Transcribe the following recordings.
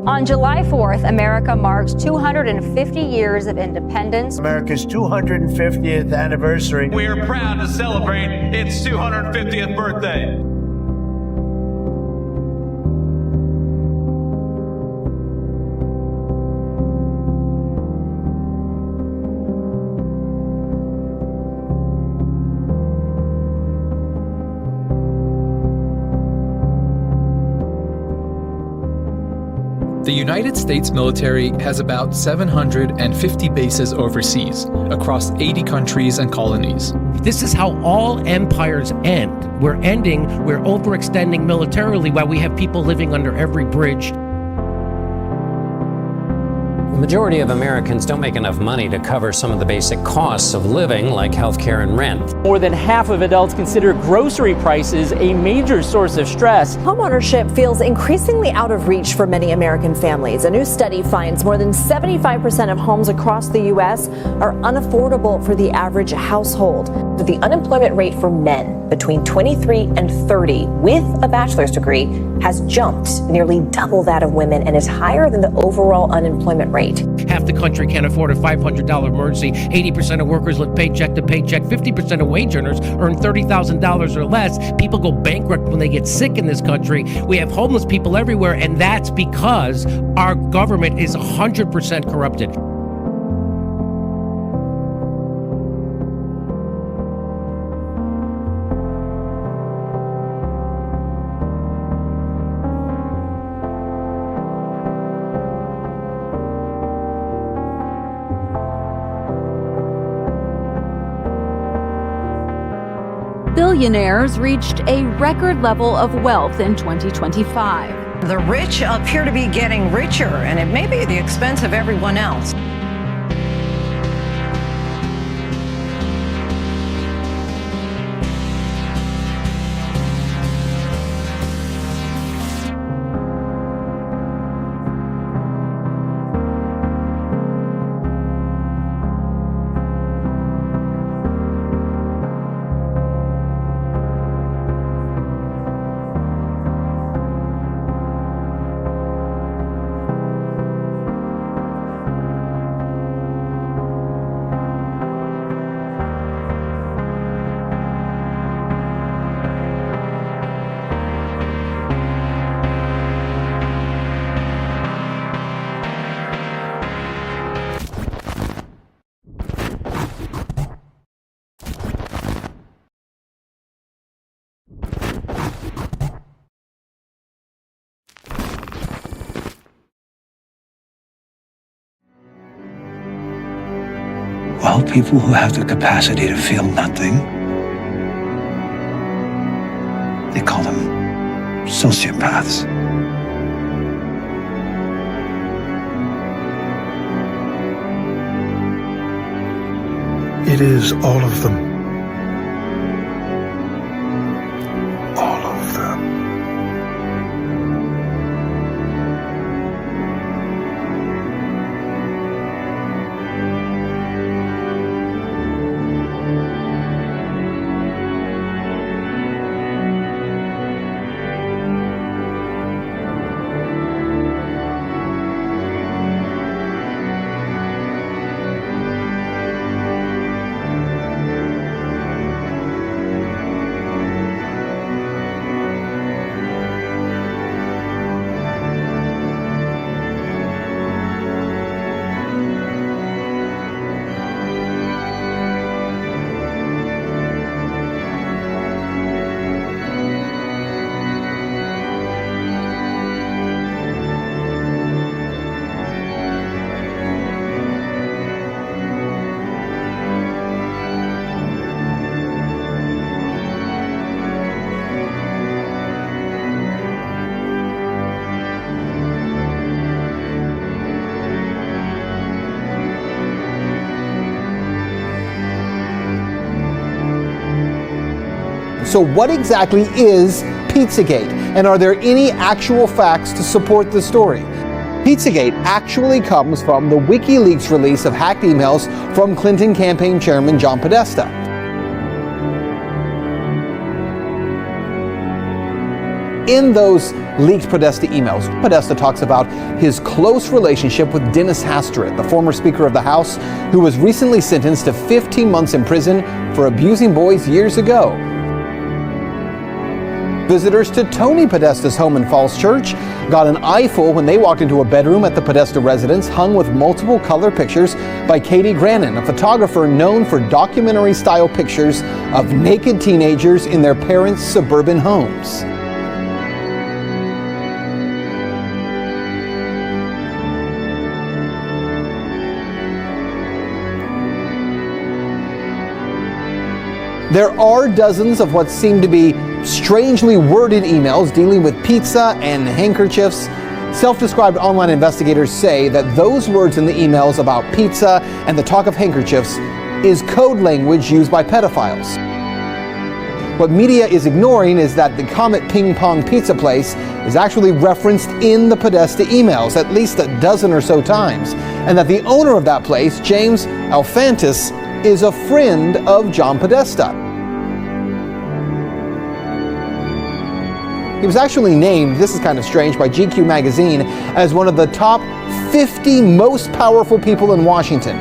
On July 4th, America marks 250 years of independence. America's 250th anniversary. We are proud to celebrate its 250th birthday. The United States military has about 750 bases overseas, across 80 countries and colonies. This is how all empires end. We're overextending militarily while we have people living under every bridge. The majority of Americans don't make enough money to cover some of the basic costs of living, like healthcare and rent. More than half of adults consider grocery prices a major source of stress. Homeownership feels increasingly out of reach for many American families. A new study finds more than 75% of homes across the U.S. are unaffordable for the average household. The unemployment rate for men between 23 and 30 with a bachelor's degree has jumped nearly double that of women and is higher than the overall unemployment rate. Half the country can't afford a $500 emergency. 80% of workers live paycheck to paycheck. 50% of wage earners earn $30,000 or less. People go bankrupt when they get sick in this country. We have homeless people everywhere, and that's because our government is 100% corrupted. Billionaires reached a record level of wealth in 2025. The rich appear to be getting richer, and it may be at the expense of everyone else. Well, people who have the capacity to feel nothing, they call them sociopaths. It is all of them. All of them. So what exactly is Pizzagate, and are there any actual facts to support the story? Pizzagate actually comes from the WikiLeaks release of hacked emails from Clinton campaign chairman John Podesta. In those leaked Podesta emails, Podesta talks about his close relationship with Dennis Hastert, the former Speaker of the House, who was recently sentenced to 15 months in prison for abusing boys years ago. Visitors to Tony Podesta's home in Falls Church got an eyeful when they walked into a bedroom at the Podesta residence hung with multiple color pictures by Katie Grannon, a photographer known for documentary-style pictures of naked teenagers in their parents' suburban homes. There are dozens of what seem to be strangely worded emails dealing with pizza and handkerchiefs. Self-described online investigators say that those words in the emails about pizza and the talk of handkerchiefs is code language used by pedophiles. What media is ignoring is that the Comet Ping Pong pizza place is actually referenced in the Podesta emails at least a dozen or so times, and that the owner of that place, James Alfantis, is a friend of John Podesta. He was actually named, this is kind of strange, by GQ magazine as one of the top 50 most powerful people in Washington.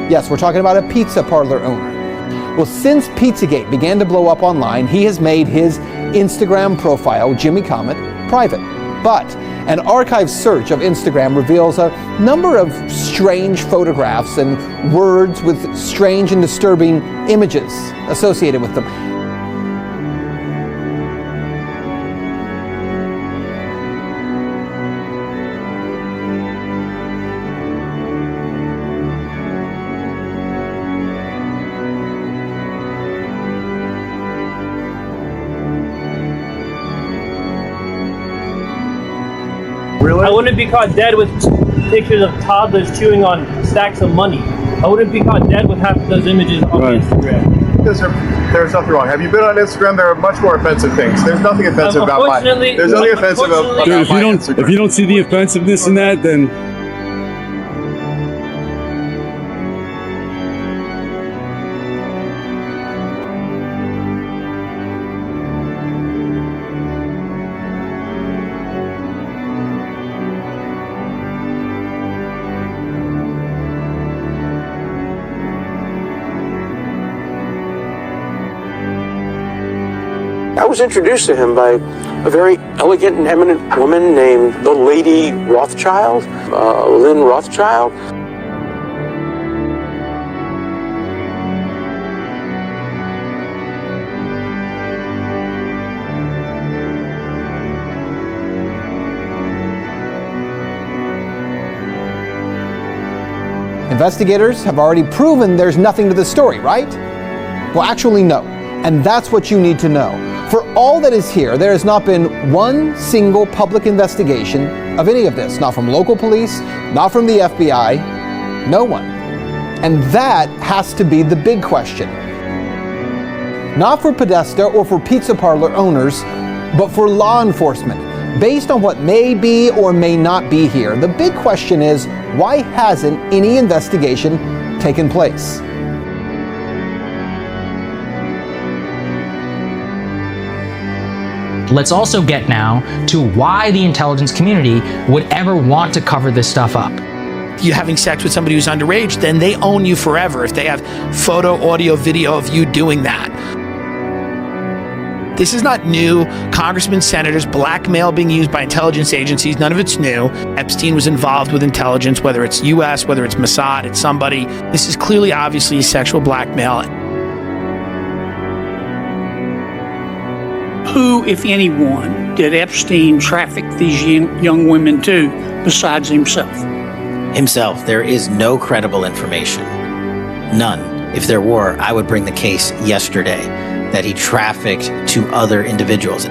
Yes, we're talking about a pizza parlor owner. Well, since Pizzagate began to blow up online, he has made his Instagram profile, Jimmy Comet, private. But an archive search of Instagram reveals a number of strange photographs and words with strange and disturbing images associated with them. I wouldn't be caught dead with pictures of toddlers chewing on stacks of money. I wouldn't be caught dead with half of those images on Instagram. There's nothing wrong. Have you been on Instagram? There are much more offensive things. There's nothing offensive about my. There's nothing offensive about Dude, if you don't see the offensiveness in that, then I was introduced to him by a very elegant and eminent woman named the Lady Rothschild, Lynn Rothschild. Investigators have already proven there's nothing to the story, right? Well, actually, no. And that's what you need to know. For all that is here, there has not been one single public investigation of any of this. Not from local police, not from the FBI, no one. And that has to be the big question. Not for Podesta or for pizza parlor owners, but for law enforcement. Based on what may be or may not be here, the big question is, why hasn't any investigation taken place? Let's also get now to why the intelligence community would ever want to cover this stuff up. You having sex with somebody who's underage, then they own you forever if they have photo, audio, video of you doing that. This is not new. Congressmen, senators, blackmail being used by intelligence agencies, none of it's new. Epstein was involved with intelligence, whether it's US, whether it's Mossad, it's somebody. This is clearly, obviously, sexual blackmail. Who, if anyone, did Epstein traffic these young women to besides himself? Himself. There is no credible information. None. If there were, I would bring the case yesterday that he trafficked to other individuals.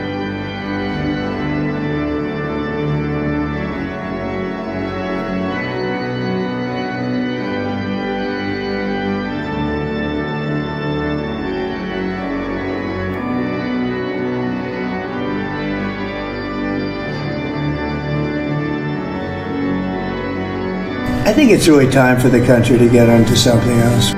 I think it's really time for the country to get onto something else.